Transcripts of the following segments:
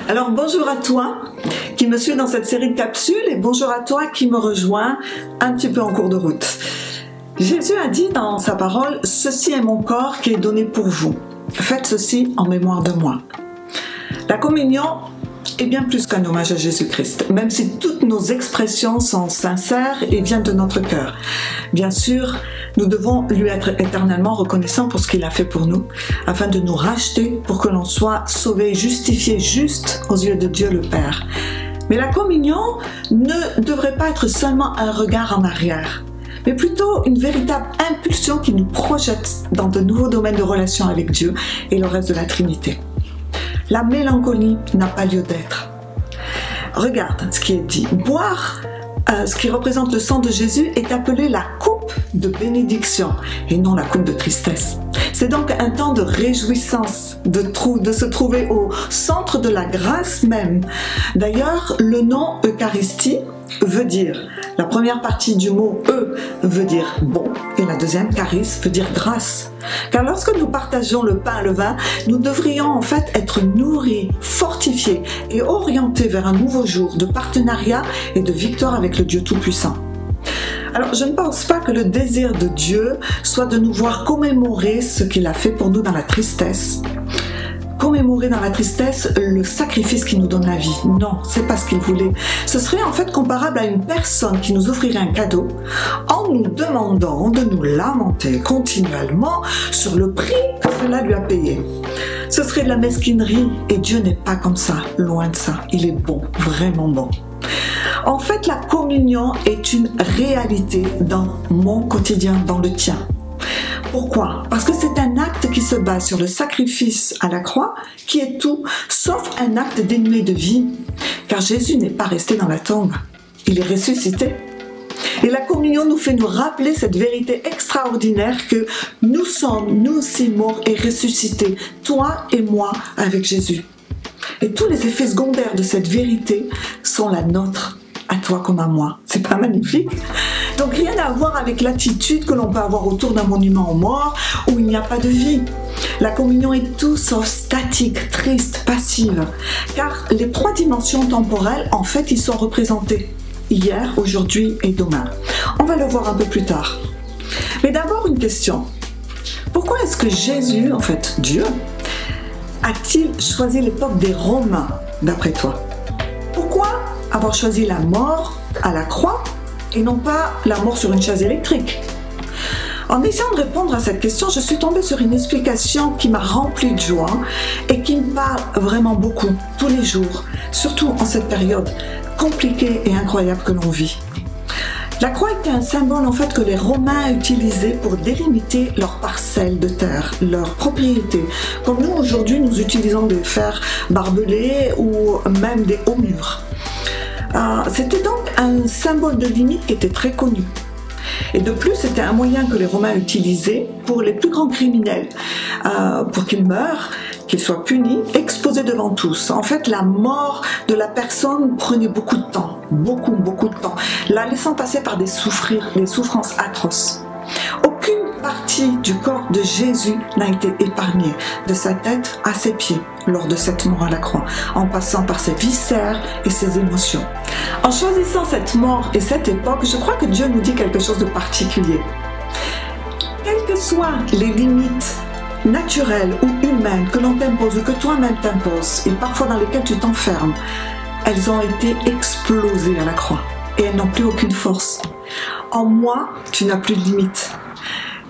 Alors bonjour à toi qui me suis dans cette série de capsules et bonjour à toi qui me rejoint un petit peu en cours de route. Jésus a dit dans sa parole, « Ceci est mon corps qui est donné pour vous. Faites ceci en mémoire de moi. » La communion est bien plus qu'un hommage à Jésus-Christ, même si toutes nos expressions sont sincères et viennent de notre cœur. Bien sûr, nous devons lui être éternellement reconnaissants pour ce qu'il a fait pour nous, afin de nous racheter pour que l'on soit sauvé, justifié, juste aux yeux de Dieu le Père. Mais la communion ne devrait pas être seulement un regard en arrière, mais plutôt une véritable impulsion qui nous projette dans de nouveaux domaines de relation avec Dieu et le reste de la Trinité. La mélancolie n'a pas lieu d'être. Regarde ce qui est dit. Boire ce qui représente le sang de Jésus est appelé la coupe de bénédiction et non la coupe de tristesse. C'est donc un temps de réjouissance, de se trouver au centre de la grâce même. D'ailleurs, le nom Eucharistie veut dire, la première partie du mot E veut dire bon et la deuxième charis veut dire grâce. Car lorsque nous partageons le pain et le vin, nous devrions en fait être nourris, fortifiés et orientés vers un nouveau jour de partenariat et de victoire avec le Dieu Tout-Puissant. Alors, je ne pense pas que le désir de Dieu soit de nous voir commémorer ce qu'il a fait pour nous dans la tristesse. Commémorer dans la tristesse le sacrifice qui nous donne la vie. Non, c'est pas ce qu'il voulait. Ce serait en fait comparable à une personne qui nous offrirait un cadeau en nous demandant de nous lamenter continuellement sur le prix que cela lui a payé. Ce serait de la mesquinerie et Dieu n'est pas comme ça, loin de ça. Il est bon, vraiment bon. En fait, la communion est une réalité dans mon quotidien, dans le tien. Pourquoi? Parce que c'est un acte qui se base sur le sacrifice à la croix, qui est tout, sauf un acte dénué de vie. Car Jésus n'est pas resté dans la tombe, il est ressuscité. Et la communion nous fait nous rappeler cette vérité extraordinaire que nous sommes, nous aussi, morts et ressuscités, toi et moi, avec Jésus. Et tous les effets secondaires de cette vérité sont la nôtre, à toi comme à moi. C'est pas magnifique? Donc rien à voir avec l'attitude que l'on peut avoir autour d'un monument aux morts où il n'y a pas de vie. La communion est tout sauf statique, triste, passive. Car les trois dimensions temporelles, en fait, ils sont représentés. Hier, aujourd'hui et demain. On va le voir un peu plus tard. Mais d'abord une question. Pourquoi est-ce que Jésus, en fait Dieu, a-t-il choisi l'époque des Romains, d'après toi? Pourquoi avoir choisi la mort à la croix et non pas la mort sur une chaise électrique? En essayant de répondre à cette question, je suis tombée sur une explication qui m'a remplie de joie et qui me parle vraiment beaucoup, tous les jours, surtout en cette période compliquée et incroyable que l'on vit. La croix était un symbole en fait que les Romains utilisaient pour délimiter leurs parcelles de terre, leurs propriétés. Comme nous aujourd'hui, nous utilisons des fers barbelés ou même des hauts murs. C'était donc un symbole de limite qui était très connu. Et de plus, c'était un moyen que les Romains utilisaient pour les plus grands criminels, pour qu'ils meurent, qu'ils soient punis, exposés devant tous. En fait, la mort de la personne prenait beaucoup de temps, beaucoup de temps, la laissant passer par des souffrances atroces. Aucune partie du corps de Jésus n'a été épargnée, de sa tête à ses pieds, lors de cette mort à la croix, en passant par ses viscères et ses émotions. En choisissant cette mort et cette époque, je crois que Dieu nous dit quelque chose de particulier. Quelles que soient les limites naturelles ou humaines que l'on t'impose ou que toi-même t'imposes, et parfois dans lesquelles tu t'enfermes, elles ont été explosées à la croix et elles n'ont plus aucune force. En moi, tu n'as plus de limites.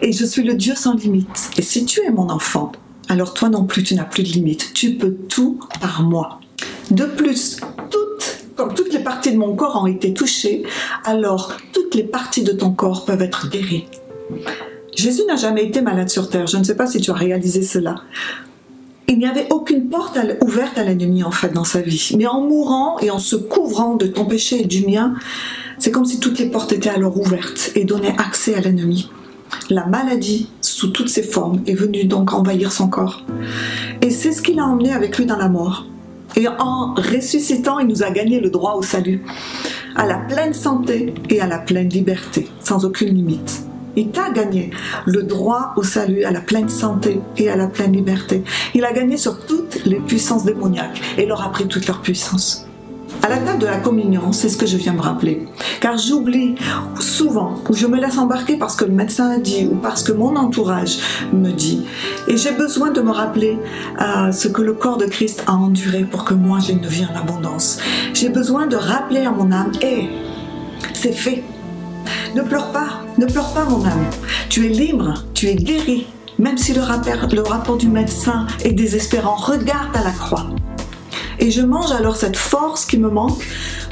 Et je suis le Dieu sans limite. Et si tu es mon enfant, alors toi non plus, tu n'as plus de limites. Tu peux tout par moi. De plus, comme toutes les parties de mon corps ont été touchées, alors toutes les parties de ton corps peuvent être guéries. Jésus n'a jamais été malade sur terre. Je ne sais pas si tu as réalisé cela. Il n'y avait aucune porte ouverte à l'ennemi en fait dans sa vie. Mais en mourant et en se couvrant de ton péché et du mien, c'est comme si toutes les portes étaient alors ouvertes et donnaient accès à l'ennemi. La maladie, sous toutes ses formes, est venue donc envahir son corps. Et c'est ce qu'il a emmené avec lui dans la mort. Et en ressuscitant, il nous a gagné le droit au salut, à la pleine santé et à la pleine liberté, sans aucune limite. Il t'a gagné le droit au salut, à la pleine santé et à la pleine liberté. Il a gagné sur toutes les puissances démoniaques et leur a pris toute leur puissance. À la table de la communion, c'est ce que je viens me rappeler. Car j'oublie souvent, ou je me laisse embarquer parce que le médecin a dit, ou parce que mon entourage me dit. Et j'ai besoin de me rappeler ce que le corps de Christ a enduré pour que moi j'ai une vie en abondance. J'ai besoin de rappeler à mon âme, c'est fait. Ne pleure pas mon âme. Tu es libre, tu es guéri. Même si le rapport du médecin est désespérant, regarde à la croix. Et je mange alors cette force qui me manque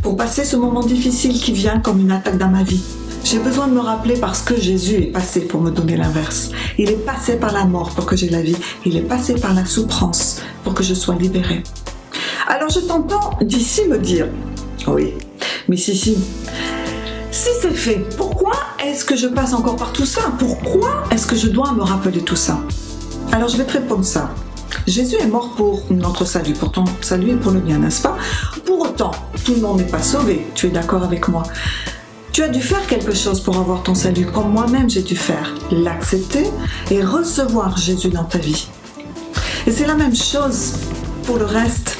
pour passer ce moment difficile qui vient comme une attaque dans ma vie. J'ai besoin de me rappeler parce que Jésus est passé pour me donner l'inverse. Il est passé par la mort pour que j'ai la vie. Il est passé par la souffrance pour que je sois libérée. Alors je t'entends d'ici me dire, oui, mais si c'est fait, pourquoi est-ce que je passe encore par tout ça? Pourquoi est-ce que je dois me rappeler tout ça? Alors je vais te répondre ça. Jésus est mort pour notre salut, pour ton salut et pour le mien, n'est-ce pas? Pour autant, tout le monde n'est pas sauvé, tu es d'accord avec moi? Tu as dû faire quelque chose pour avoir ton salut, comme moi-même j'ai dû faire, l'accepter et recevoir Jésus dans ta vie. Et c'est la même chose pour le reste.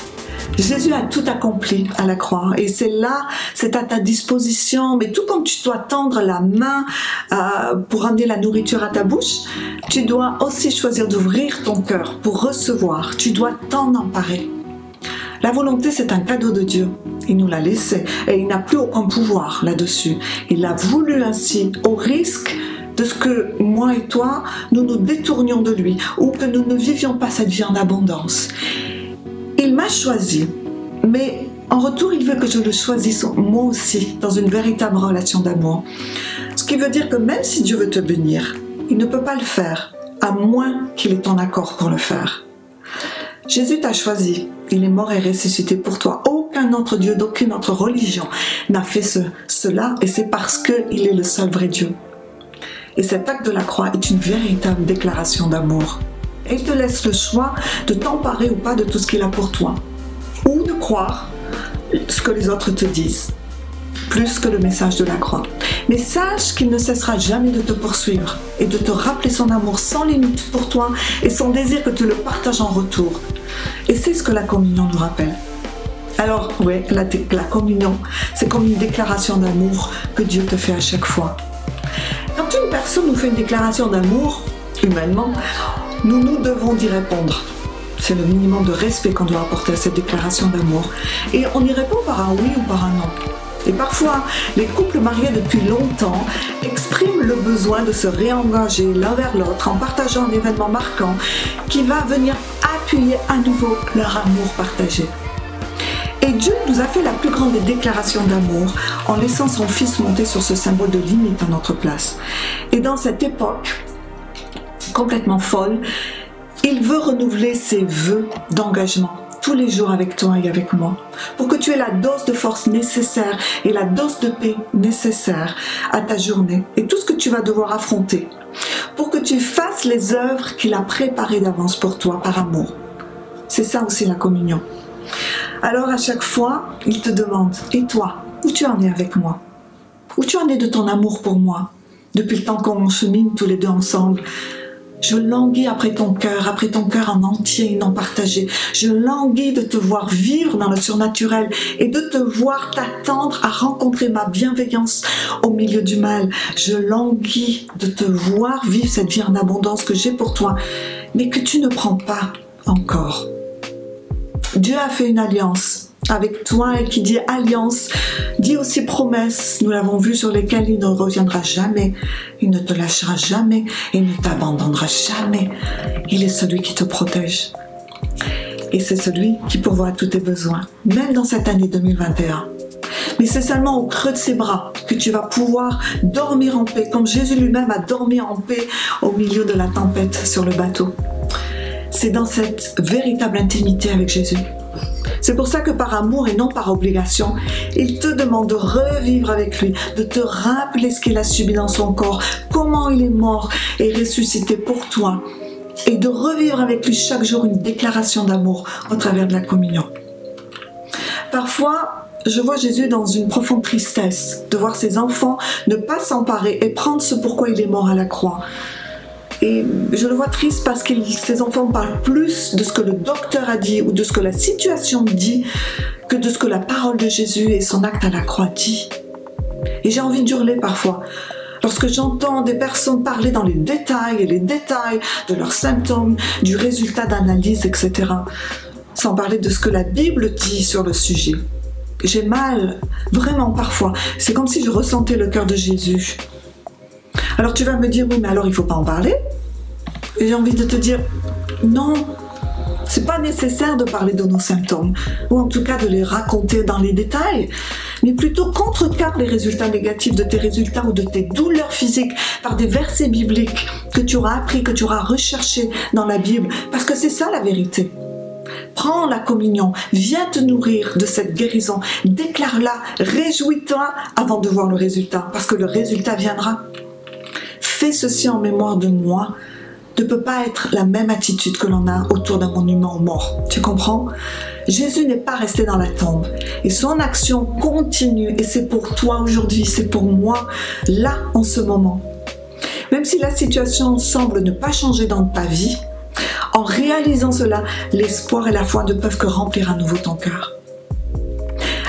Jésus a tout accompli à la croix et c'est là, c'est à ta disposition. Mais tout comme tu dois tendre la main pour amener la nourriture à ta bouche, tu dois aussi choisir d'ouvrir ton cœur pour recevoir. Tu dois t'en emparer. La volonté, c'est un cadeau de Dieu. Il nous l'a laissé et il n'a plus aucun pouvoir là-dessus. Il l'a voulu ainsi, au risque de ce que moi et toi, nous nous détournions de lui ou que nous ne vivions pas cette vie en abondance. Il m'a choisi, mais en retour, il veut que je le choisisse moi aussi dans une véritable relation d'amour. Ce qui veut dire que même si Dieu veut te bénir, il ne peut pas le faire, à moins qu'il ait ton accord pour le faire. Jésus t'a choisi, il est mort et ressuscité pour toi. Aucun autre Dieu, d'aucune autre religion n'a fait cela et c'est parce qu'il est le seul vrai Dieu. Et cet acte de la croix est une véritable déclaration d'amour. Et il te laisse le choix de t'emparer ou pas de tout ce qu'il a pour toi. Ou de croire ce que les autres te disent, plus que le message de la croix. Mais sache qu'il ne cessera jamais de te poursuivre et de te rappeler son amour sans limite pour toi et son désir que tu le partages en retour. Et c'est ce que la communion nous rappelle. Alors, oui, la communion, c'est comme une déclaration d'amour que Dieu te fait à chaque fois. Quand une personne nous fait une déclaration d'amour, humainement, nous devons d'y répondre. C'est le minimum de respect qu'on doit apporter à cette déclaration d'amour. Et on y répond par un oui ou par un non. Et parfois, les couples mariés depuis longtemps expriment le besoin de se réengager l'un vers l'autre en partageant un événement marquant qui va venir appuyer à nouveau leur amour partagé. Et Dieu nous a fait la plus grande des déclarations d'amour en laissant son Fils monter sur ce symbole de limite à notre place. Et dans cette époque complètement folle, il veut renouveler ses vœux d'engagement tous les jours avec toi et avec moi, pour que tu aies la dose de force nécessaire et la dose de paix nécessaire à ta journée et tout ce que tu vas devoir affronter, pour que tu fasses les œuvres qu'il a préparées d'avance pour toi par amour. C'est ça aussi la communion. Alors à chaque fois, il te demande, et toi, où tu en es avec moi? Où tu en es de ton amour pour moi? Depuis le temps qu'on chemine tous les deux ensemble, je languis après ton cœur en entier et non partagé. Je languis de te voir vivre dans le surnaturel et de te voir t'attendre à rencontrer ma bienveillance au milieu du mal. Je languis de te voir vivre cette vie en abondance que j'ai pour toi, mais que tu ne prends pas encore. Dieu a fait une alliance avec toi et qui dit alliance, dit aussi promesse. Nous l'avons vu sur lesquelles il ne reviendra jamais, il ne te lâchera jamais et il ne t'abandonnera jamais. Il est celui qui te protège. Et c'est celui qui pourvoit à tous tes besoins, même dans cette année 2021. Mais c'est seulement au creux de ses bras que tu vas pouvoir dormir en paix, comme Jésus lui-même a dormi en paix au milieu de la tempête sur le bateau. C'est dans cette véritable intimité avec Jésus. C'est pour ça que par amour et non par obligation, il te demande de revivre avec lui, de te rappeler ce qu'il a subi dans son corps, comment il est mort et ressuscité pour toi, et de revivre avec lui chaque jour une déclaration d'amour au travers de la communion. Parfois, je vois Jésus dans une profonde tristesse de voir ses enfants ne pas s'emparer et prendre ce pourquoi il est mort à la croix. Et je le vois triste parce que ses enfants parlent plus de ce que le docteur a dit ou de ce que la situation dit que de ce que la parole de Jésus et son acte à la croix dit. Et j'ai envie d'hurler parfois lorsque j'entends des personnes parler dans les détails de leurs symptômes, du résultat d'analyse, etc. Sans parler de ce que la Bible dit sur le sujet. J'ai mal, vraiment parfois. C'est comme si je ressentais le cœur de Jésus. Alors tu vas me dire, oui, mais alors il ne faut pas en parler. Et j'ai envie de te dire, non, c'est pas nécessaire de parler de nos symptômes, ou en tout cas de les raconter dans les détails, mais plutôt contrecarre les résultats négatifs de tes résultats ou de tes douleurs physiques par des versets bibliques que tu auras appris, que tu auras recherché dans la Bible, parce que c'est ça la vérité. Prends la communion, viens te nourrir de cette guérison, déclare-la, réjouis-toi avant de voir le résultat, parce que le résultat viendra. Fais ceci en mémoire de moi, ne peut pas être la même attitude que l'on a autour d'un monument aux morts. Tu comprends? Jésus n'est pas resté dans la tombe et son action continue et c'est pour toi aujourd'hui, c'est pour moi, là en ce moment. Même si la situation semble ne pas changer dans ta vie, en réalisant cela, l'espoir et la foi ne peuvent que remplir à nouveau ton cœur.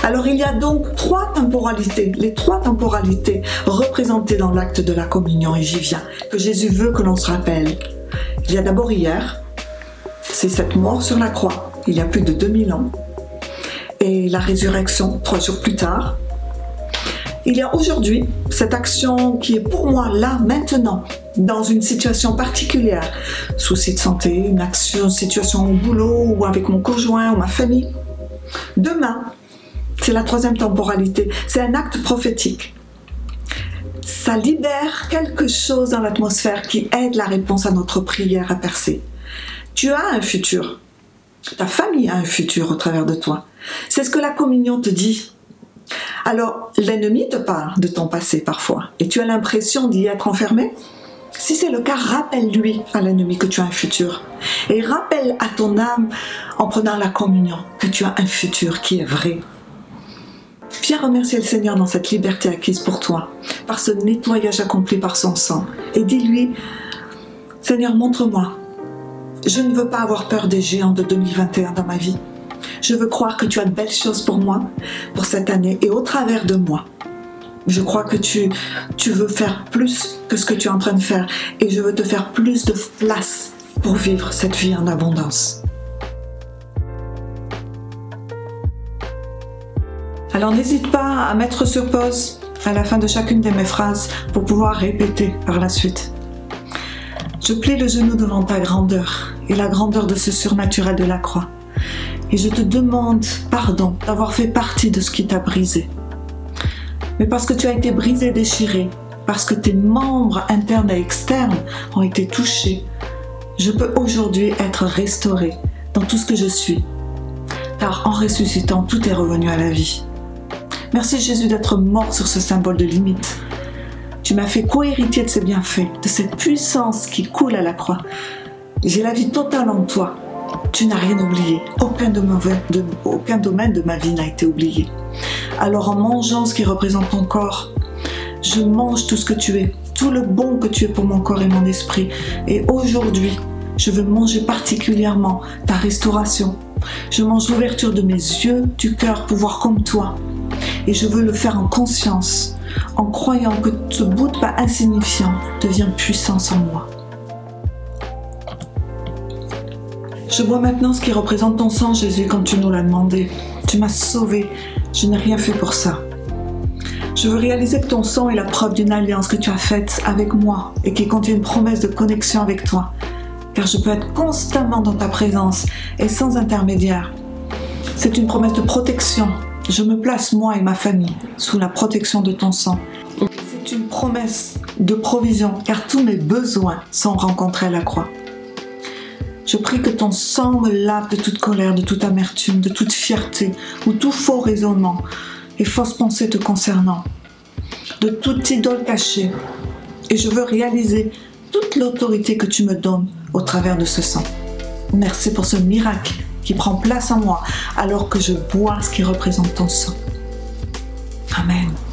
Alors il y a donc trois temporalités, les trois temporalités représentées dans l'acte de la communion, et j'y viens, que Jésus veut que l'on se rappelle. Il y a d'abord hier, c'est cette mort sur la croix, il y a plus de 2000 ans, et la résurrection 3 jours plus tard. Il y a aujourd'hui cette action qui est pour moi là, maintenant, dans une situation particulière, souci de santé, une situation au boulot, ou avec mon conjoint, ou ma famille. Demain, c'est la troisième temporalité, c'est un acte prophétique. Ça libère quelque chose dans l'atmosphère qui aide la réponse à notre prière à percer. Tu as un futur, ta famille a un futur au travers de toi. C'est ce que la communion te dit. Alors, l'ennemi te parle de ton passé parfois, et tu as l'impression d'y être enfermé. Si c'est le cas, rappelle-lui à l'ennemi que tu as un futur. Et rappelle à ton âme, en prenant la communion, que tu as un futur qui est vrai. Viens remercier le Seigneur dans cette liberté acquise pour toi, par ce nettoyage accompli par son sang. Et dis-lui, Seigneur, montre-moi. Je ne veux pas avoir peur des géants de 2021 dans ma vie. Je veux croire que tu as de belles choses pour moi, pour cette année et au travers de moi. Je crois que tu veux faire plus que ce que tu es en train de faire et je veux te faire plus de place pour vivre cette vie en abondance. Alors n'hésite pas à mettre sur pause à la fin de chacune de mes phrases pour pouvoir répéter par la suite. Je plie le genou devant ta grandeur et la grandeur de ce surnaturel de la croix. Et je te demande pardon d'avoir fait partie de ce qui t'a brisé. Mais parce que tu as été brisé et déchiré, parce que tes membres internes et externes ont été touchés, je peux aujourd'hui être restauré dans tout ce que je suis. Car en ressuscitant, tout est revenu à la vie. Merci Jésus d'être mort sur ce symbole de limite. Tu m'as fait co-héritier de ces bienfaits, de cette puissance qui coule à la croix. J'ai la vie totale en toi. Tu n'as rien oublié. Aucun domaine de ma vie n'a été oublié. Alors en mangeant ce qui représente ton corps, je mange tout ce que tu es, tout le bon que tu es pour mon corps et mon esprit. Et aujourd'hui, je veux manger particulièrement ta restauration. Je mange l'ouverture de mes yeux, du cœur pour voir comme toi. Et je veux le faire en conscience, en croyant que ce bout de pain insignifiant devient puissance en moi. Je bois maintenant ce qui représente ton sang, Jésus, quand tu nous l'as demandé. Tu m'as sauvé, je n'ai rien fait pour ça. Je veux réaliser que ton sang est la preuve d'une alliance que tu as faite avec moi et qui contient une promesse de connexion avec toi. Car je peux être constamment dans ta présence et sans intermédiaire. C'est une promesse de protection. Je me place, moi et ma famille, sous la protection de ton sang. C'est une promesse de provision, car tous mes besoins sont rencontrés à la croix. Je prie que ton sang me lave de toute colère, de toute amertume, de toute fierté ou tout faux raisonnement et fausse pensée te concernant, de toute idole cachée. Et je veux réaliser toute l'autorité que tu me donnes au travers de ce sang. Merci pour ce miracle qui prend place en moi alors que je bois ce qui représente ton sang. Amen.